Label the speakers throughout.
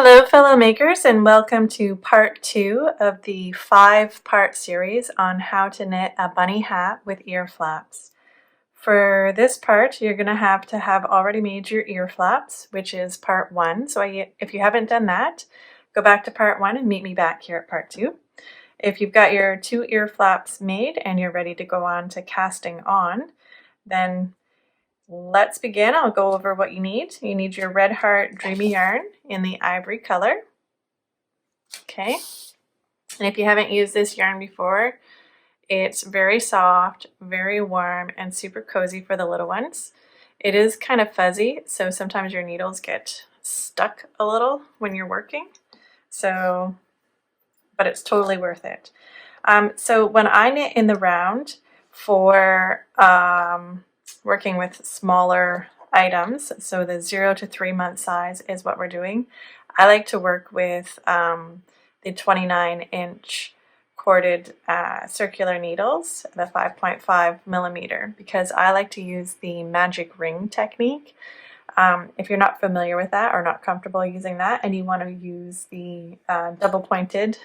Speaker 1: Hello fellow makers, and welcome to part 2 of the 5-part series on how to knit a bunny hat with ear flaps. For this part you're going to have already made your ear flaps, which is part 1. So if you haven't done that, go back to part 1 and meet me back here at part 2. If you've got your 2 ear flaps made and you're ready to go on to casting on, then let's begin. I'll go over what you need. You need your Red Heart Dreamy yarn in the ivory color. Okay, and if you haven't used this yarn before, it's very soft, very warm, and super cozy for the little ones. It is kind of fuzzy, so sometimes your needles get stuck a little when you're working. So, but it's totally worth it. So when I knit in the round for working with smaller items, so the 0 to 3 month size is what we're doing, I like to work with the 29-inch corded circular needles, the 5.5 millimeter, because I like to use the magic ring technique. If you're not familiar with that or not comfortable using that and you want to use the double pointed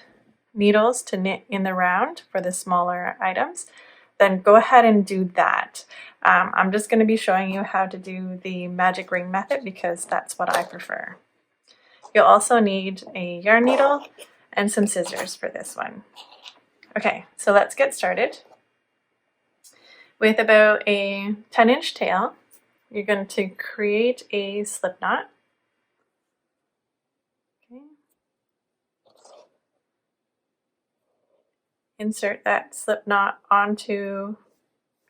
Speaker 1: needles to knit in the round for the smaller items, then go ahead and do that. I'm just going to be showing you how to do the magic ring method because that's what I prefer. You'll also need a yarn needle and some scissors for this one. Okay, so let's get started. With about a 10-inch tail, you're going to create a slip knot. Okay. Insert that slip knot onto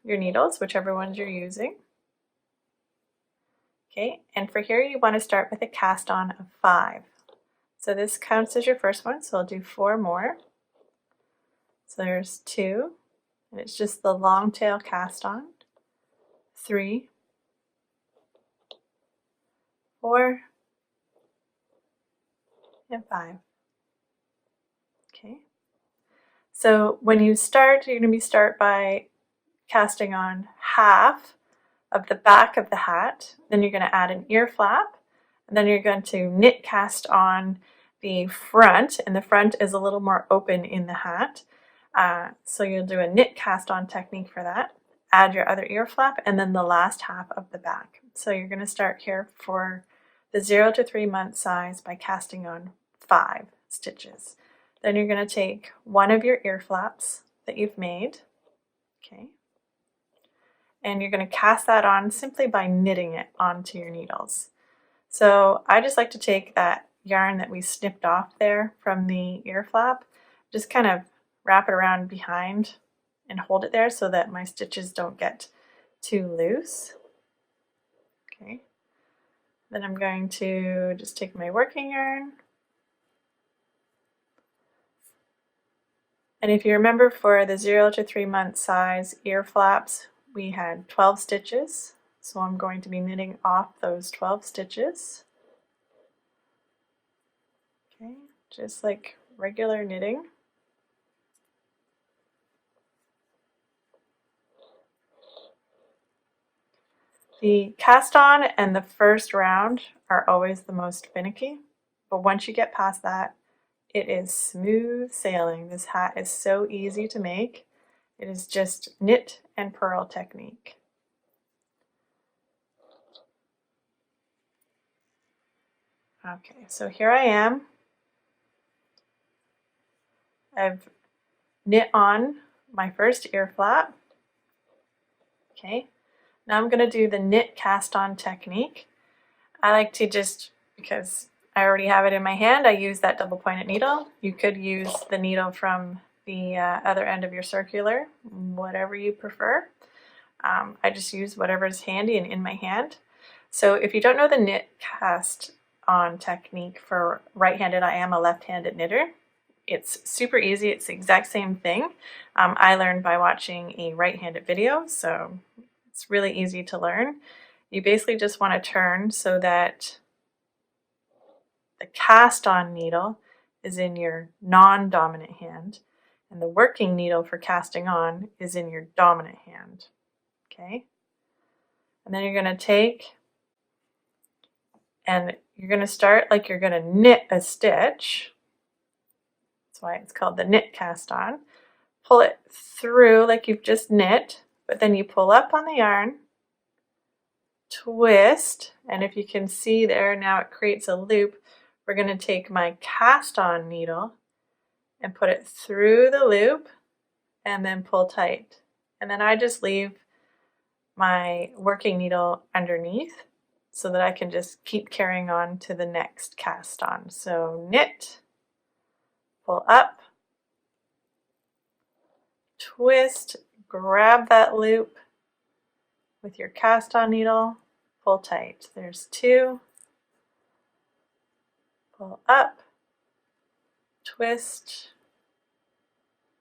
Speaker 1: your needles, whichever ones you're using. Okay, and for here you want to start with a cast on of 5. So this counts as your first one, so I'll do 4 more. So there's 2, and it's just the long tail cast on. 3, 4, and 5. Okay. So when you start, you're going to start by casting on half of the back of the hat, then you're going to add an ear flap, and then you're going to knit cast on the front, and the front is a little more open in the hat. So you'll do a knit cast on technique for that, add your other ear flap, and then the last half of the back. So you're going to start here for the 0 to 3 month size by casting on 5 stitches. Then you're going to take one of your ear flaps that you've made, okay, and you're going to cast that on simply by knitting it onto your needles. So I just like to take that yarn that we snipped off there from the ear flap, just kind of wrap it around behind and hold it there so that my stitches don't get too loose. Okay. Then I'm going to just take my working yarn. And if you remember, for the 0 to 3 month size ear flaps, we had 12 stitches. So I'm going to be knitting off those 12 stitches. Okay, just like regular knitting. The cast on and the first round are always the most finicky, but once you get past that, it is smooth sailing. This hat is so easy to make. It is just knit and purl technique. Okay, so here I am. I've knit on my first ear flap. Okay, now I'm going to do the knit cast on technique. I like to just, because I already have it in my hand, I use that double pointed needle. You could use the needle from the other end of your circular, whatever you prefer. I just use whatever's handy and in my hand. So if you don't know the knit cast on technique for right-handed, I am a left-handed knitter. It's super easy. It's the exact same thing. I learned by watching a right-handed video, so it's really easy to learn. You basically just want to turn so that the cast on needle is in your non-dominant hand and the working needle for casting on is in your dominant hand. Okay, and then you're going to take and you're going to start like you're going to knit a stitch. That's why it's called the knit cast on. Pull it through like you've just knit, but then you pull up on the yarn, twist, and if you can see there, now it creates a loop. We're going to take my cast on needle and put it through the loop and then pull tight. And then I just leave my working needle underneath so that I can just keep carrying on to the next cast on. So knit, pull up, twist, grab that loop with your cast on needle, pull tight. There's 2, pull up, twist,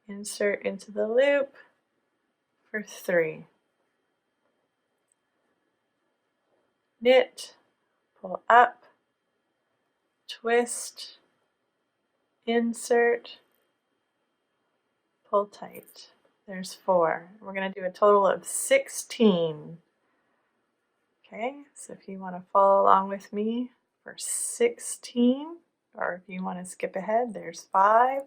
Speaker 1: insert into the loop for 3. Knit, pull up, twist, insert, pull tight. There's 4. We're going to do a total of 16. Okay, so if you want to follow along with me for 16, or if you want to skip ahead, there's 5.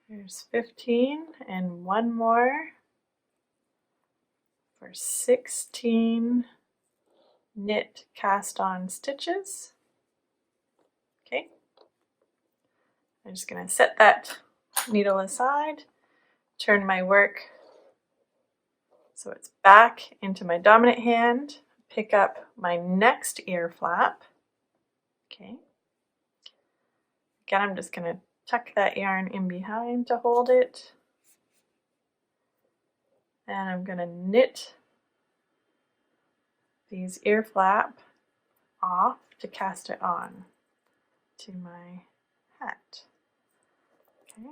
Speaker 1: There's 15 and 1 more for 16 knit cast on stitches. Okay, I'm just going to set that needle aside, turn my work so it's back into my dominant hand, pick up my next ear flap. Okay, again I'm just going to tuck that yarn in behind to hold it, and I'm going to knit these ear flap off to cast it on to my hat. Okay.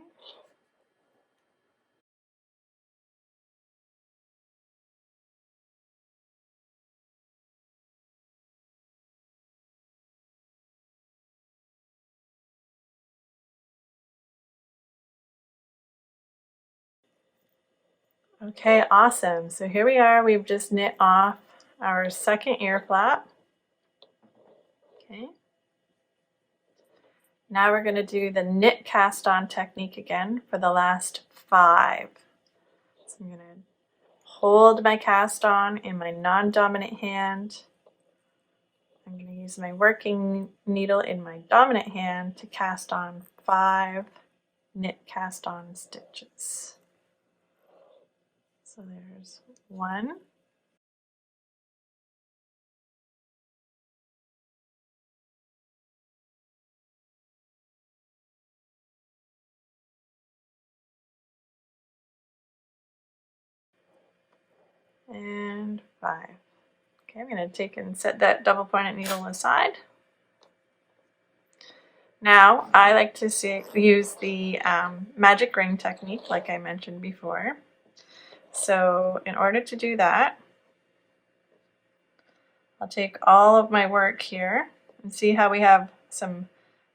Speaker 1: Okay, awesome. So here we are, we've just knit off our second ear flap. Okay. Now we're going to do the knit cast on technique again for the last 5. So I'm going to hold my cast on in my non-dominant hand. I'm going to use my working needle in my dominant hand to cast on 5 knit cast on stitches. So there's 1, and 5. Okay, I'm going to take and set that double pointed needle aside. Now I like to use the magic ring technique like I mentioned before. So in order to do that, I'll take all of my work here and see how we have some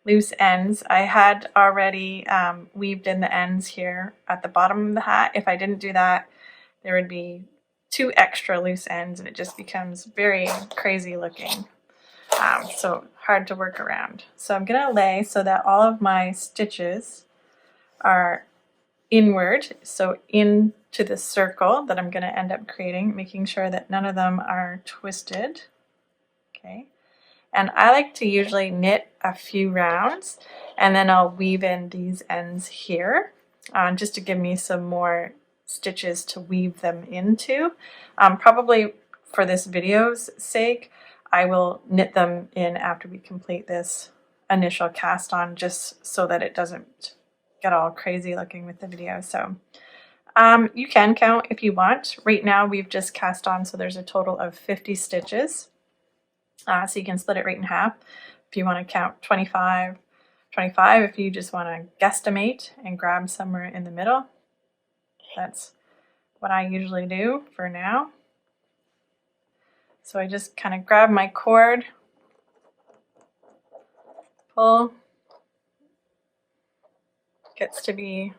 Speaker 1: loose ends. I had already weaved in the ends here at the bottom of the hat. If I didn't do that, there would be 2 extra loose ends and it just becomes very crazy looking. So hard to work around. So I'm going to lay so that all of my stitches are inward, so into the circle that I'm going to end up creating, making sure that none of them are twisted. Okay, and I like to usually knit a few rounds and then I'll weave in these ends here just to give me some more stitches to weave them into. Probably for this video's sake, I will knit them in after we complete this initial cast on, just so that it doesn't get all crazy looking with the video. So you can count if you want. Right now we've just cast on, so there's a total of 50 stitches. So you can split it right in half. If you want to count 25 if you just want to guesstimate and grab somewhere in the middle. That's what I usually do for now. So I just kind of grab my cord, pull, gets to be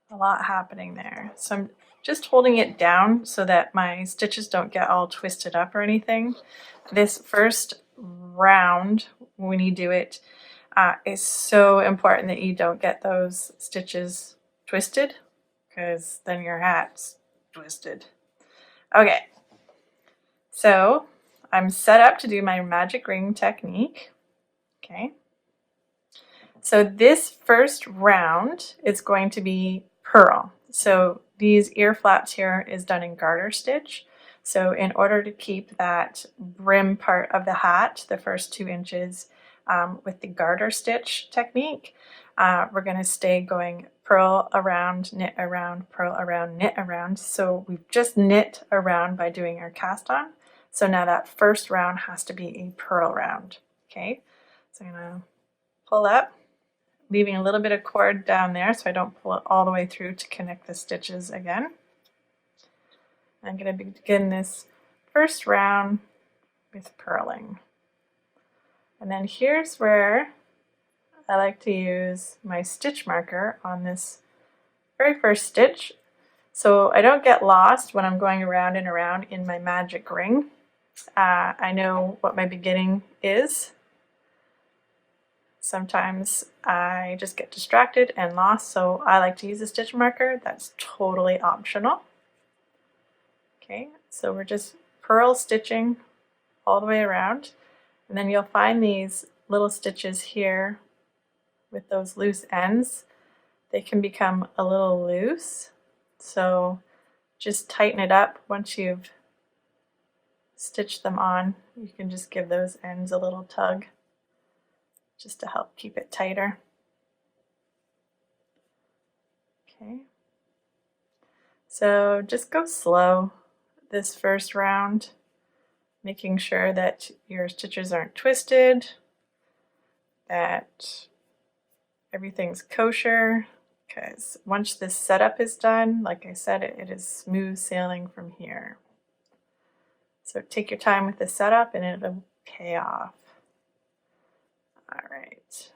Speaker 1: a lot happening there. So I'm just holding it down so that my stitches don't get all twisted up or anything. This first round, when you do it, is so important that you don't get those stitches twisted, because then your hat's twisted. Okay, so I'm set up to do my magic ring technique. Okay, so this first round is going to be purl. So these ear flaps here is done in garter stitch. So in order to keep that brim part of the hat, the first 2 inches, with the garter stitch technique, we're going to stay going purl around, knit around, purl around, knit around. So we've just knit around by doing our cast on. So now that first round has to be a purl round. Okay, so I'm going to pull up, leaving a little bit of cord down there so I don't pull it all the way through to connect the stitches again. I'm going to begin this first round with purling. And then here's where I like to use my stitch marker on this very first stitch, so I don't get lost when I'm going around and around in my magic ring. I know what my beginning is. Sometimes I just get distracted and lost, so I like to use a stitch marker. That's totally optional. Okay, so we're just purl stitching all the way around, and then you'll find these little stitches here with those loose ends. They can become a little loose, so just tighten it up. Once you've stitched them on, you can just give those ends a little tug just to help keep it tighter. Okay, so just go slow this first round, making sure that your stitches aren't twisted, that everything's kosher, because once this setup is done, like I said, it is smooth sailing from here. So take your time with the setup and it'll pay off. All right.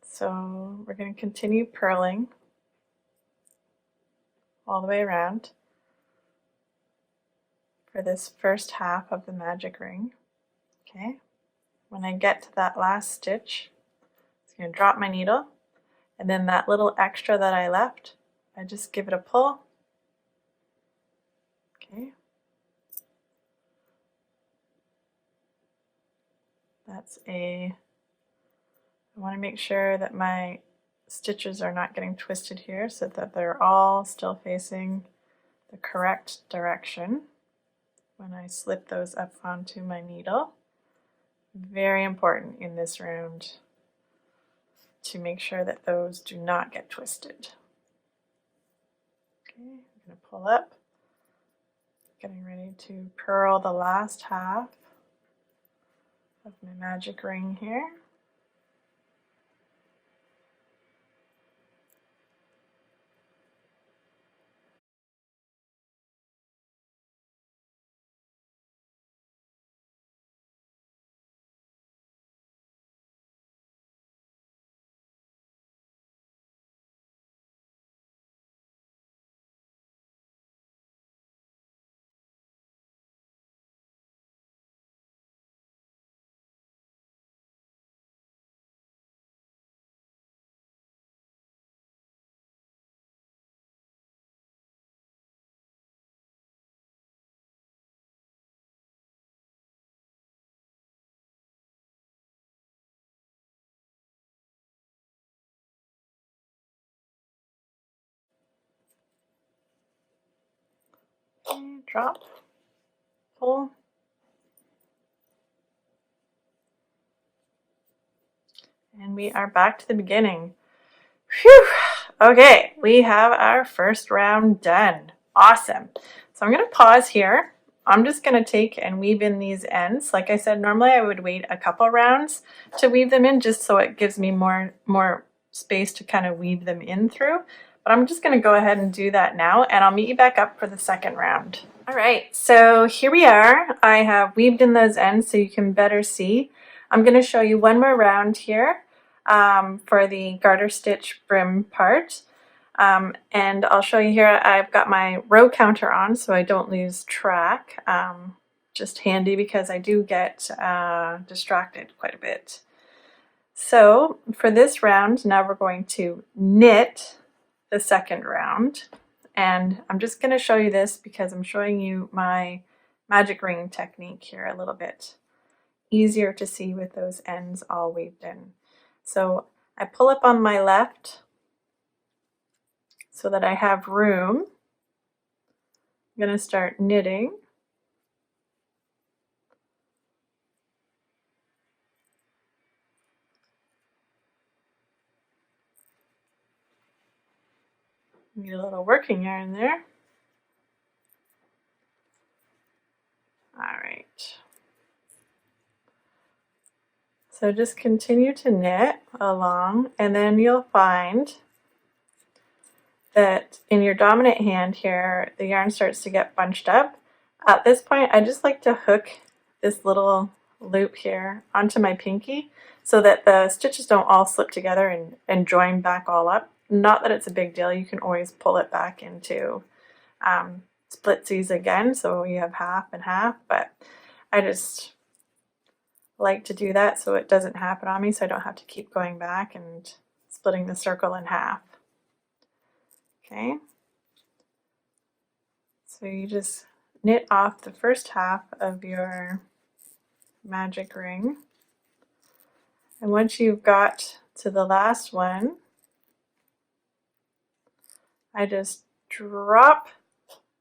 Speaker 1: So we're going to continue purling all the way around for this first half of the magic ring. Okay, when I get to that last stitch, I'm going to drop my needle, and then that little extra that I left, I just give it a pull. Okay, I want to make sure that my stitches are not getting twisted here, so that they're all still facing the correct direction when I slip those up onto my needle. Very important in this round to make sure that those do not get twisted. Okay, I'm going to pull up, getting ready to purl the last half of my magic ring here. Okay, drop, pull. And we are back to the beginning. Phew! Okay, we have our first round done. Awesome. So I'm going to pause here. I'm just going to take and weave in these ends. Like I said, normally I would wait a couple rounds to weave them in just so it gives me more space to kind of weave them in through. But I'm just going to go ahead and do that now, and I'll meet you back up for the second round. All right, so here we are. I have weaved in those ends so you can better see. I'm going to show you one more round here for the garter stitch brim part. And I'll show you here, I've got my row counter on so I don't lose track. Just handy because I do get distracted quite a bit. So for this round, now we're going to knit the second round. And I'm just going to show you this because I'm showing you my magic ring technique here a little bit easier to see with those ends all weaved in. So I pull up on my left so that I have room. I'm going to start knitting. Need a little working yarn there. All right. So just continue to knit along, and then you'll find that in your dominant hand here, the yarn starts to get bunched up. At this point, I just like to hook this little loop here onto my pinky so that the stitches don't all slip together and join back all up. Not that it's a big deal, you can always pull it back into splitsies again, so you have half and half, but I just like to do that so it doesn't happen on me, so I don't have to keep going back and splitting the circle in half. Okay, so you just knit off the first half of your magic ring, and once you've got to the last one, I just drop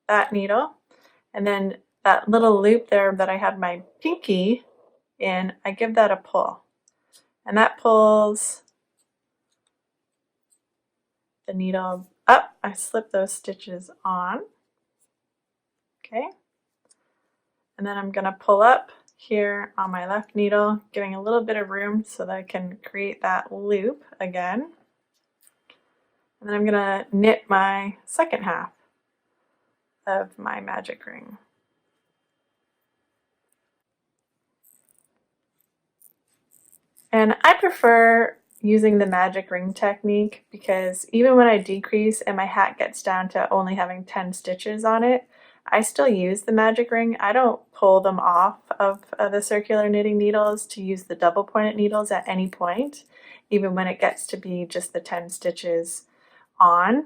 Speaker 1: that needle, and then that little loop there that I had my pinky in, I give that a pull, and that pulls the needle up. I slip those stitches on. Okay, and then I'm going to pull up here on my left needle, giving a little bit of room so that I can create that loop again. And then I'm going to knit my second half of my magic ring. And I prefer using the magic ring technique because even when I decrease and my hat gets down to only having 10 stitches on it, I still use the magic ring. I don't pull them off of the circular knitting needles to use the double pointed needles at any point, even when it gets to be just the 10 stitches on.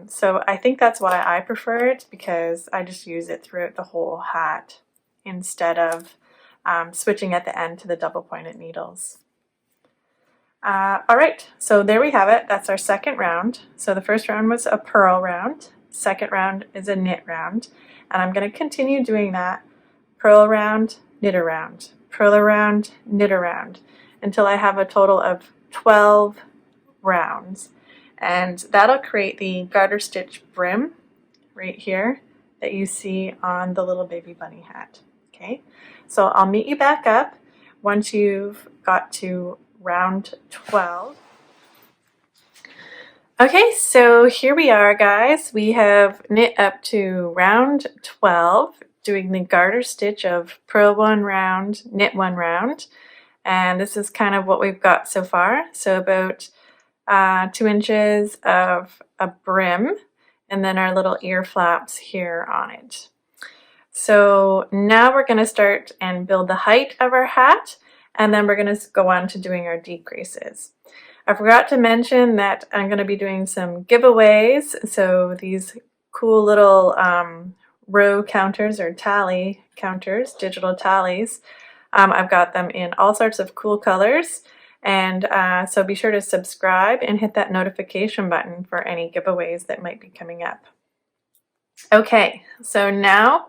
Speaker 1: So I think that's why I prefer it, because I just use it throughout the whole hat instead of switching at the end to the double pointed needles. All right, so there we have it. That's our second round. So the first round was a purl round. Second round is a knit round. And I'm going to continue doing that. Purl around, knit around, purl around, knit around, until I have a total of 12 rounds. And that'll create the garter stitch brim right here that you see on the little baby bunny hat. Okay, so I'll meet you back up once you've got to round 12. Okay, so here we are, guys. We have knit up to round 12, doing the garter stitch of purl one round, knit one round, and this is kind of what we've got so far. So about 2 inches of a brim, and then our little ear flaps here on it. So now we're going to start and build the height of our hat, and then we're going to go on to doing our decreases. I forgot to mention that I'm going to be doing some giveaways. So these cool little row counters or tally counters, digital tallies, I've got them in all sorts of cool colors. And so be sure to subscribe and hit that notification button for any giveaways that might be coming up. Okay, so now,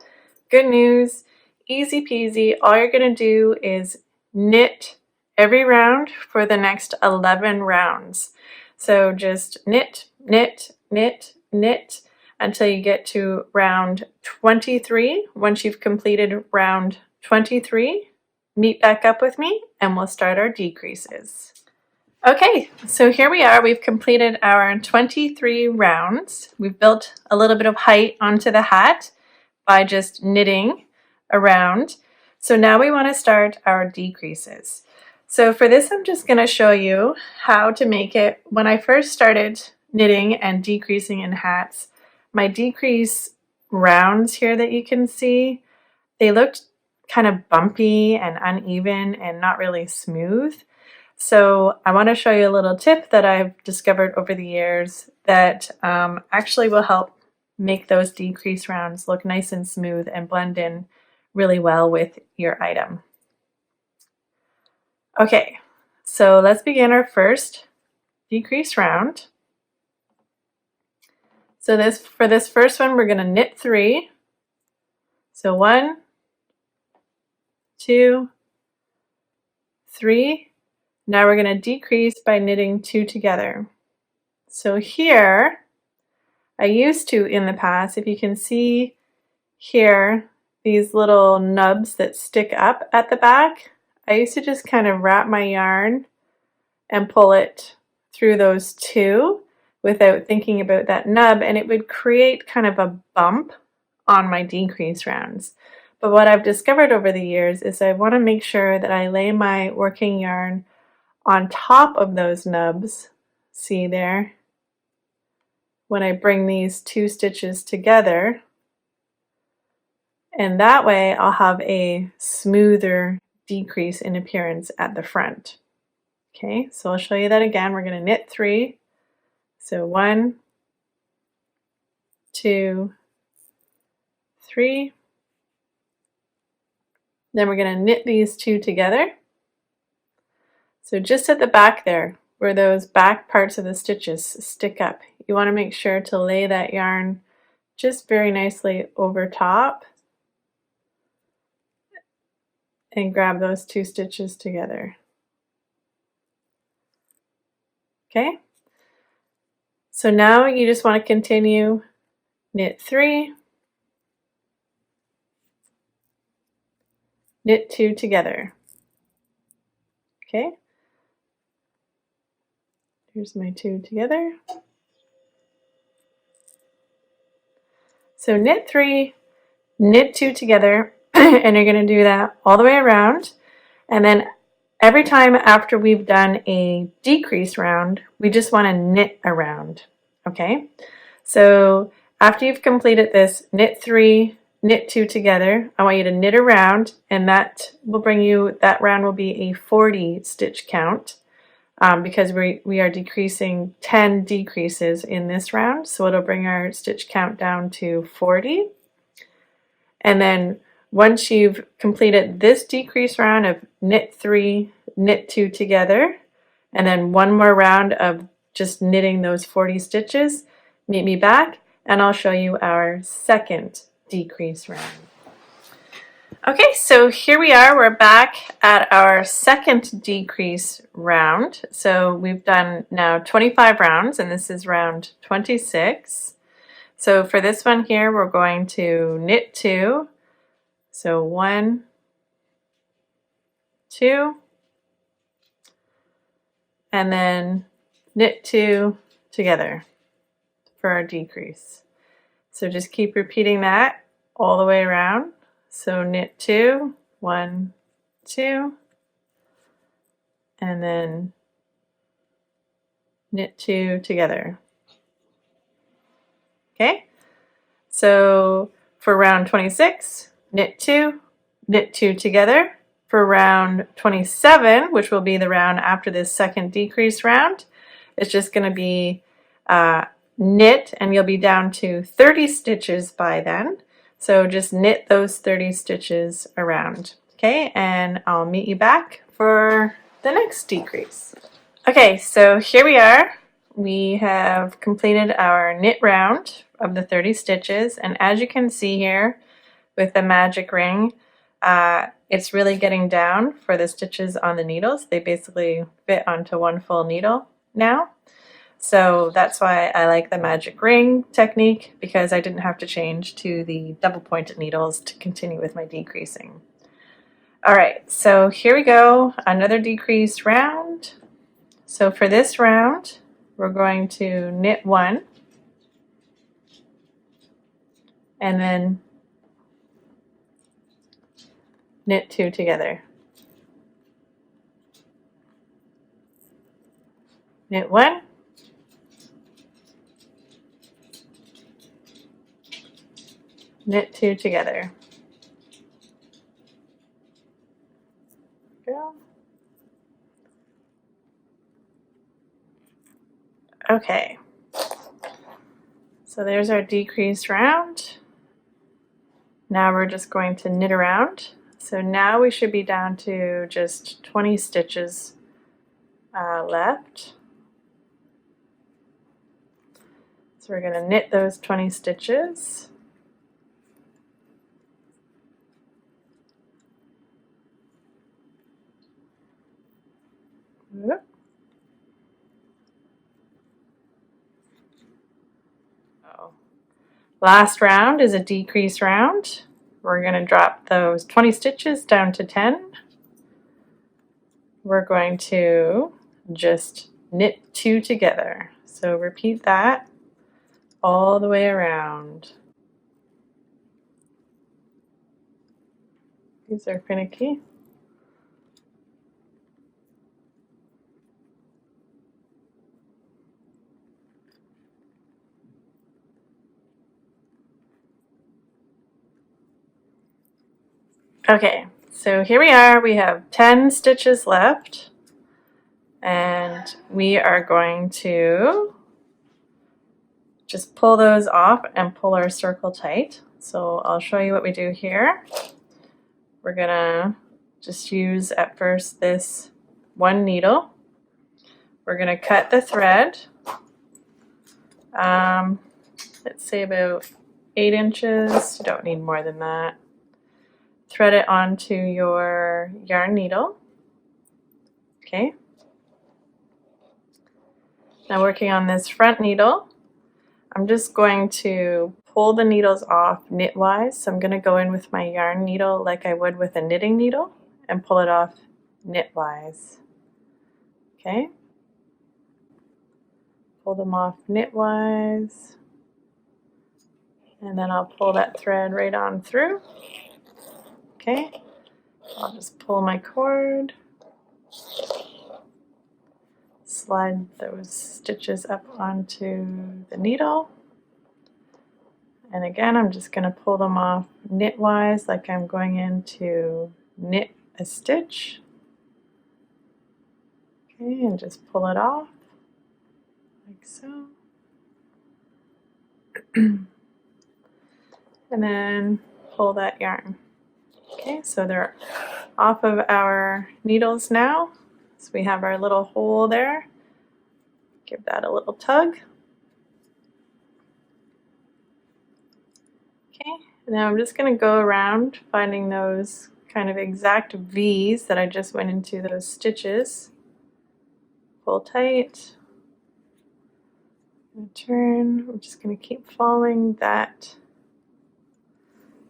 Speaker 1: good news, easy peasy. All you're going to do is knit every round for the next 11 rounds. So just knit, knit, knit, knit until you get to round 23. Once you've completed round 23, meet back up with me and we'll start our decreases. Okay, so here we are. We've completed our 23 rounds. We've built a little bit of height onto the hat by just knitting around. So now we want to start our decreases. So for this, I'm just going to show you how to make it. When I first started knitting and decreasing in hats, my decrease rounds here that you can see, they looked kind of bumpy and uneven and not really smooth. So I want to show you a little tip that I've discovered over the years that actually will help make those decrease rounds look nice and smooth and blend in really well with your item. Okay, so let's begin our first decrease round. So for this first one, we're going to knit 3. So 1, 2, 3. Now we're going to decrease by knitting 2 together. So here, I used to in the past, if you can see here, these little nubs that stick up at the back, I used to just kind of wrap my yarn and pull it through those 2 without thinking about that nub, and it would create kind of a bump on my decrease rounds. But what I've discovered over the years is I want to make sure that I lay my working yarn on top of those nubs, see there, when I bring these 2 stitches together, and that way I'll have a smoother decrease in appearance at the front. Okay, so I'll show you that again. We're going to knit 3, so 1, 2, 3, then we're going to knit these 2 together. So just at the back there, where those back parts of the stitches stick up, you want to make sure to lay that yarn just very nicely over top and grab those 2 stitches together. Okay, so now you just want to continue, knit 3, knit 2 together. Okay, here's my 2 together. So knit 3, knit 2 together, and you're going to do that all the way around. And then every time after we've done a decrease round, we just want to knit around. Okay, so after you've completed this, knit 3, knit 2 together. I want you to knit around, and that will bring you, that round will be a 40 stitch count. Because we are decreasing 10 decreases in this round, so it'll bring our stitch count down to 40. And then once you've completed this decrease round of knit 3, knit 2 together, and then one more round of just knitting those 40 stitches, meet me back and I'll show you our second decrease round. Okay, so here we are. We're back at our second decrease round. So we've done now 25 rounds, and this is round 26. So for this one here, we're going to knit 2. So 1, 2, and then knit 2 together for our decrease. So just keep repeating that all the way around. So knit 2, 1, 2, and then knit 2 together. Okay, so for round 26, knit 2, knit 2 together. For round 27, which will be the round after this second decrease round, it's just going to be knit, and you'll be down to 30 stitches by then. So just knit those 30 stitches around, okay? And I'll meet you back for the next decrease. Okay, so here we are. we have completed our knit round of the 30 stitches, and as you can see here with the magic ring, it's really getting down for the stitches on the needles. They basically fit onto one full needle now. So that's why I like the magic ring technique, because I didn't have to change to the double pointed needles to continue with my decreasing. All right, so here we go, another decreased round. So for this round, we're going to knit 1 and then knit 2 together. Knit 1, knit 2 together. Go. Okay, so there's our decreased round. Now we're just going to knit around. So now we should be down to just 20 stitches left. So we're going to knit those 20 stitches. Whoop. Last round is a decrease round. We're going to drop those 20 stitches down to 10. We're going to just knit 2 together. So repeat that all the way around. These are finicky. Okay, so here we are. We have 10 stitches left, and we are going to just pull those off and pull our circle tight. So I'll show you what we do here. We're gonna just use at first this one needle. We're gonna cut the thread, let's say about 8 inches. You don't need more than that. Thread it onto your yarn needle. Okay. Now working on this front needle, I'm just going to pull the needles off knitwise. So I'm going to go in with my yarn needle like I would with a knitting needle and pull it off knitwise. Okay. Pull them off knitwise. And then I'll pull that thread right on through. Okay. I'll just pull my cord. Slide those stitches up onto the needle. And again, I'm just going to pull them off knitwise like I'm going in to knit a stitch. Okay, and just pull it off like so. And then pull that yarn. Okay, so they're off of our needles now. So we have our little hole there. Give that a little tug. Okay, and now I'm just going to go around finding those kind of exact V's that I just went into those stitches. Pull tight. Turn. I'm just going to keep following that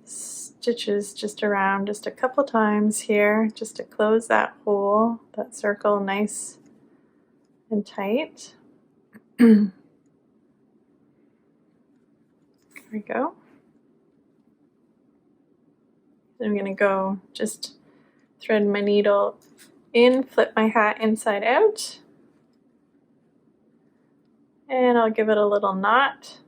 Speaker 1: stitches just around just a couple times here just to close that hole, that circle nice and tight. There we go. I'm going to go just thread my needle in, flip my hat inside out, and I'll give it a little knot.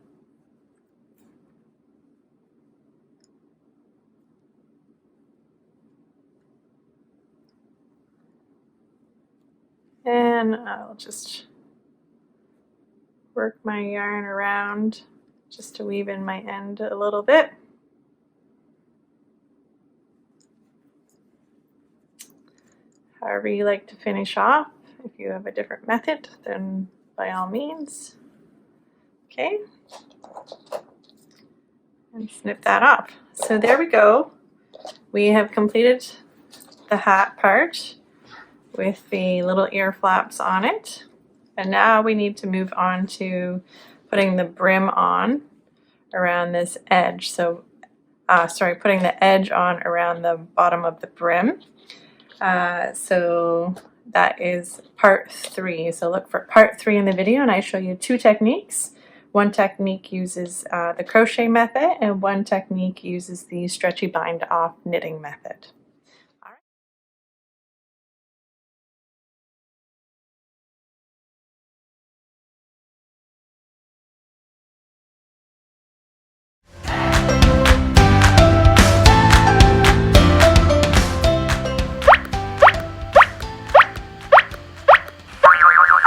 Speaker 1: And I'll just work my yarn around just to weave in my end a little bit. However you like to finish off. If you have a different method, then by all means. Okay, and snip that off. So there we go. We have completed the hat part with the little ear flaps on it. And now we need to move on to putting the brim on around this edge. So, putting the edge on around the bottom of the brim. So that is part 3. So look for part 3 in the video, and I show you 2 techniques. One technique uses the crochet method, and one technique uses the stretchy bind off knitting method.